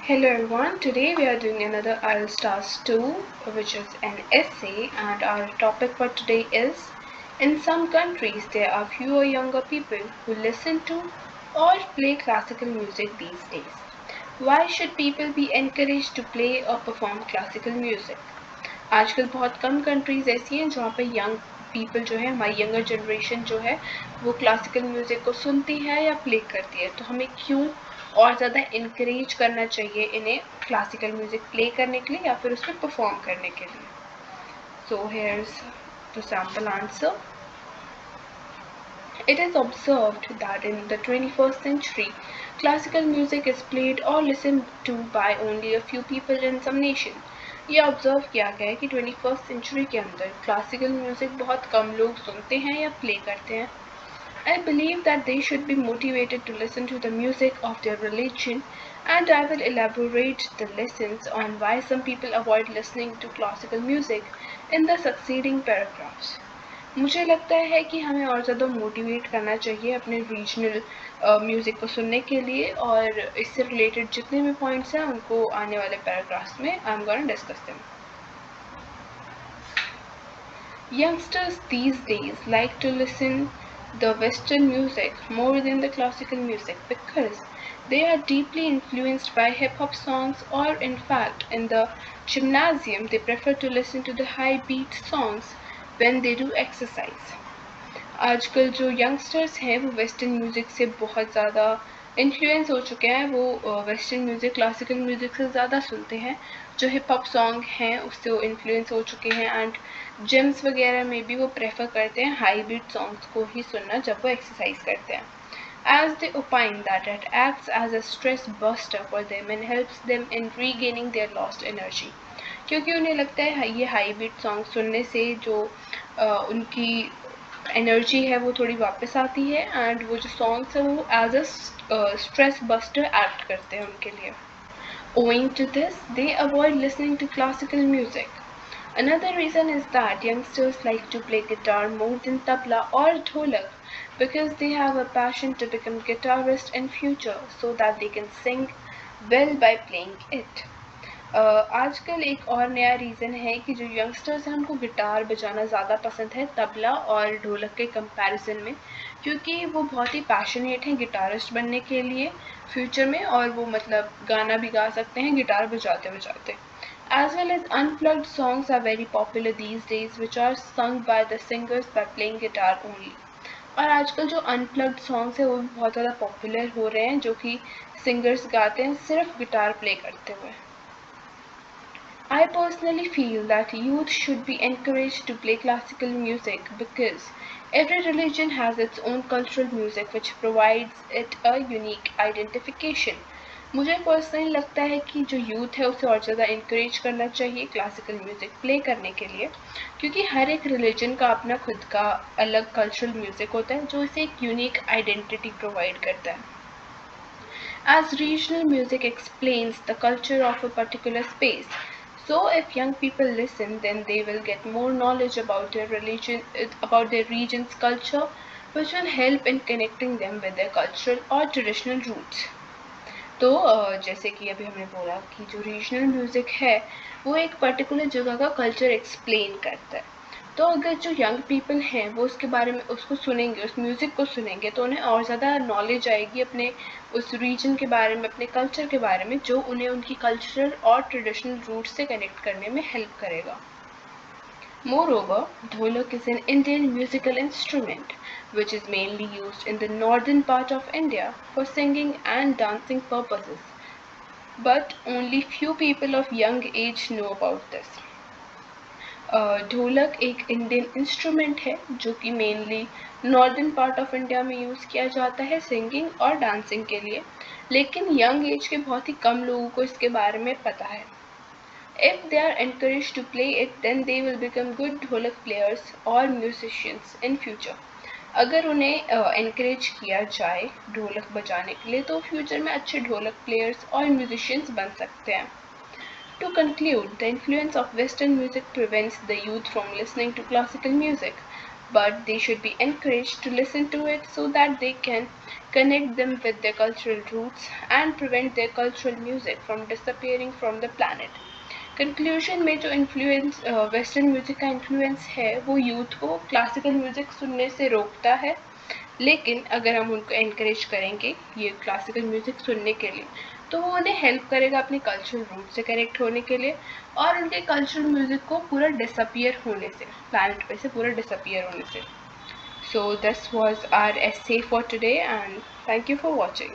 Hello everyone, today we are doing another IELTS Task 2, which is an essay, and our topic for today is: in some countries there are fewer younger people who listen to or play classical music these days. Why should people be encouraged to play or perform classical music? आजकल बहुत कम countries ऐसी हैं जहाँ पे young people जो है, हमारी younger generation जो है, वो क्लासिकल म्यूज़िक को सुनती है या प्ले करती है। तो हमें क्यों और ज़्यादा इनक्रेज करना चाहिए इन्हें क्लासिकल म्यूज़िक प्ले करने के लिए या फिर उसमें परफॉर्म करने के लिए? So here's the sample answer. It is observed that in the 21st century, classical music is played or listened to by only a few people in some nation. ये ऑब्जर्व किया गया है कि 21st सेंचुरी के अंदर classical music बहुत कम लोग सुनते हैं या प्ले करते हैं. I believe that they should be motivated to listen to the music of their religion, and I will elaborate the lessons on why some people avoid listening to classical music in the succeeding paragraphs. मुझे लगता है कि हमें और ज़्यादा motivate करना चाहिए अपने रीजनल म्यूज़िक को सुनने के लिए, और इससे रिलेटेड जितने भी पॉइंट्स हैं उनको आने वाले पैराग्राफ्स में I am gonna discuss them. Youngsters these days like to listen the Western music more than the classical music because they are deeply influenced by hip hop songs, or in fact in the gymnasium they prefer to listen to the high beat songs when they do exercise. आजकल जो youngsters हैं वो western music से बहुत ज़्यादा influence हो चुके हैं. वो वेस्टर्न म्यूज़िक क्लासिकल म्यूज़िक से ज़्यादा सुनते हैं. जो हिप हॉप सॉन्ग हैं उससे वो इन्फ्लुएंस हो चुके हैं, एंड जिम्स वगैरह में भी वो प्रेफर करते हैं हाई बीट सॉन्ग्स को ही सुनना जब वो एक्सरसाइज करते हैं. As they opine that it acts as a stress buster for them and helps them in regaining their lost energy. क्योंकि उन्हें लगता है ये हाई बीट सॉन्ग सुनने से जो उनकी एनर्जी है वो थोड़ी वापस आती है, एंड वो जो सॉन्ग्स है वो as a stress buster act करते हैं उनके लिए. Owing to this, they avoid listening to classical music. Another reason is that youngsters like to play guitar more than tabla or dholak because they have a passion to become guitarist in future so that they can sing well by playing it. आजकल एक और नया reason है कि जो youngsters हैं उनको guitar बजाना ज़्यादा पसंद है तबला और ढोलक के कंपैरिजन में, क्योंकि वो बहुत ही पैशनेट हैं गिटारिस्ट बनने के लिए फ्यूचर में, और वो मतलब गाना भी गा सकते हैं गिटार बजाते बजाते. As well as unplugged songs are very popular these days which are sung by the singers by playing guitar only. और आजकल जो अनप्लग्ड सॉन्ग्स है वो भी बहुत ज़्यादा पॉपुलर हो रहे हैं जो कि सिंगर्स गाते हैं सिर्फ गिटार प्ले करते हुए. I personally feel that youth should be encouraged to play classical music because every religion has its own cultural music which provides it a unique identification. मुझे पर्सनली लगता है कि जो यूथ है उसे और ज़्यादा इंकरेज करना चाहिए क्लासिकल म्यूज़िक प्ले करने के लिए, क्योंकि हर एक रिलीजन का अपना खुद का अलग कल्चरल म्यूज़िक होता है जो इसे एक यूनिक आइडेंटिटी प्रोवाइड करता है. As regional music explains the culture of a particular space, so if young people listen, then they will get more knowledge about their religion, about their region's culture, which will help in connecting them with their cultural or traditional roots. तो जैसे कि अभी हमने बोला कि जो regional music है वो एक पर्टिकुलर जगह का कल्चर एक्सप्लेन करता है. तो अगर जो यंग पीपल हैं वो उसके बारे में उसको सुनेंगे, उस म्यूज़िक को सुनेंगे, तो उन्हें और ज़्यादा नॉलेज आएगी अपने उस रीजन के बारे में, अपने कल्चर के बारे में, जो उन्हें उनकी कल्चरल और ट्रेडिशनल रूट से कनेक्ट करने में हेल्प करेगा. Moreover, dholak is an Indian musical instrument which is mainly used in the northern part of India for singing and dancing purposes. But only few people of young age know about this. ढोलक एक Indian instrument है जो कि mainly northern part of India में use किया जाता है singing और डांसिंग के लिए, लेकिन यंग एज के बहुत ही कम लोगों को इसके बारे में पता है. If they are encouraged to play it, then they will become good ढोलक players or musicians in future. अगर उन्हें encourage किया जाए ढोलक बजाने के लिए तो फ्यूचर में अच्छे ढोलक प्लेयर्स और म्यूजिशियंस बन सकते हैं. To conclude, the influence of Western music prevents the youth from listening to classical music, but they should be encouraged to listen to it so that they can connect them with their cultural roots and prevent their cultural music from disappearing from the planet. Conclusion में जो influence western music का influence है वो youth को classical music सुनने से रोकता है, लेकिन अगर हम उनको एनकरेज करेंगे ये क्लासिकल म्यूज़िक सुनने के लिए तो वो उन्हें हेल्प करेगा अपने कल्चरल रूट से कनेक्ट होने के लिए और उनके कल्चरल म्यूज़िक को पूरा डिसअपियर होने से, प्लानट पे से पूरा डिसअपियर होने से. So this was our essay for today and thank you for watching.